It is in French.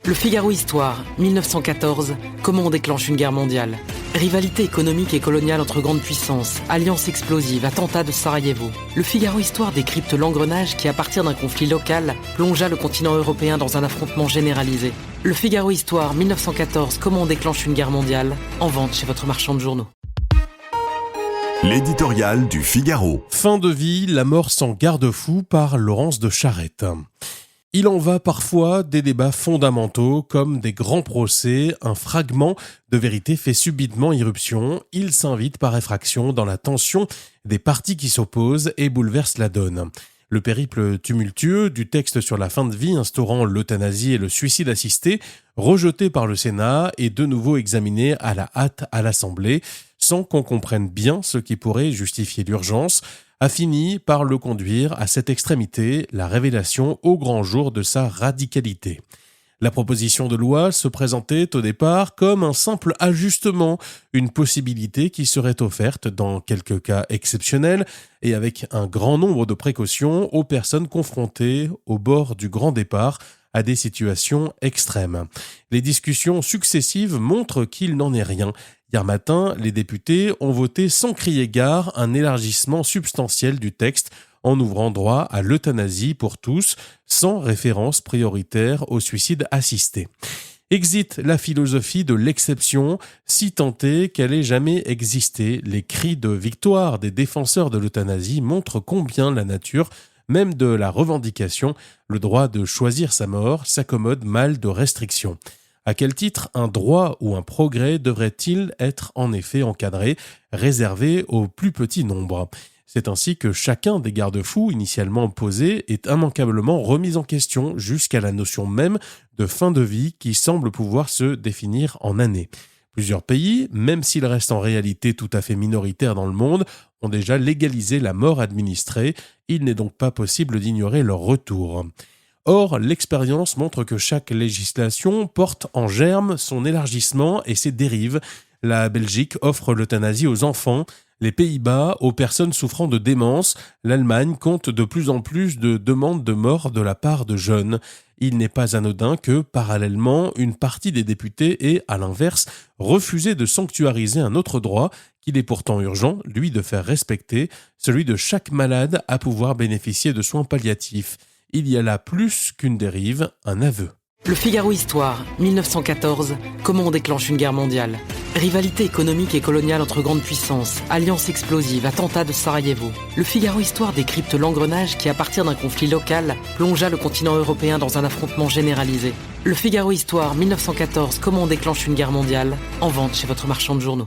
Le Figaro Histoire, 1914, comment on déclenche une guerre mondiale. Rivalité économique et coloniale entre grandes puissances, alliance explosive, attentat de Sarajevo. Le Figaro Histoire décrypte l'engrenage qui, à partir d'un conflit local, plongea le continent européen dans un affrontement généralisé. Le Figaro Histoire, 1914, comment on déclenche une guerre mondiale, en vente chez votre marchand de journaux. L'éditorial du Figaro. Fin de vie, la mort sans garde-fou par Laurence de Charette. Il en va parfois des débats fondamentaux comme des grands procès, un fragment de vérité fait subitement irruption, il s'invite par effraction dans la tension des partis qui s'opposent et bouleverse la donne. Le périple tumultueux du texte sur la fin de vie instaurant l'euthanasie et le suicide assisté, rejeté par le Sénat et de nouveau examiné à la hâte à l'Assemblée, sans qu'on comprenne bien ce qui pourrait justifier l'urgence, a fini par le conduire à cette extrémité, la révélation au grand jour de sa radicalité. La proposition de loi se présentait au départ comme un simple ajustement, une possibilité qui serait offerte dans quelques cas exceptionnels et avec un grand nombre de précautions aux personnes confrontées au bord du grand départ à des situations extrêmes. Les discussions successives montrent qu'il n'en est rien. Hier matin, les députés ont voté sans crier gare un élargissement substantiel du texte en ouvrant droit à l'euthanasie pour tous, sans référence prioritaire au suicide assisté. Exit la philosophie de l'exception, si tant est qu'elle ait jamais existé. Les cris de victoire des défenseurs de l'euthanasie montrent combien la nature, même de la revendication, le droit de choisir sa mort, s'accommode mal de restrictions. À quel titre un droit ou un progrès devrait-il être en effet encadré, réservé au plus petit nombre ? C'est ainsi que chacun des garde-fous initialement posés est immanquablement remis en question jusqu'à la notion même de fin de vie qui semble pouvoir se définir en années. Plusieurs pays, même s'ils restent en réalité tout à fait minoritaires dans le monde, ont déjà légalisé la mort administrée. Il n'est donc pas possible d'ignorer leur retour. Or, l'expérience montre que chaque législation porte en germe son élargissement et ses dérives. La Belgique offre l'euthanasie aux enfants, les Pays-Bas aux personnes souffrant de démence, l'Allemagne compte de plus en plus de demandes de mort de la part de jeunes. Il n'est pas anodin que, parallèlement, une partie des députés ait, à l'inverse, refusé de sanctuariser un autre droit qu'il est pourtant urgent, lui, de faire respecter, celui de chaque malade à pouvoir bénéficier de soins palliatifs. Il y a là plus qu'une dérive, un aveu. Le Figaro Histoire, 1914, comment on déclenche une guerre mondiale. Rivalité économique et coloniale entre grandes puissances, alliance explosive, attentat de Sarajevo. Le Figaro Histoire décrypte l'engrenage qui, à partir d'un conflit local, plongea le continent européen dans un affrontement généralisé. Le Figaro Histoire, 1914, comment on déclenche une guerre mondiale, en vente chez votre marchand de journaux.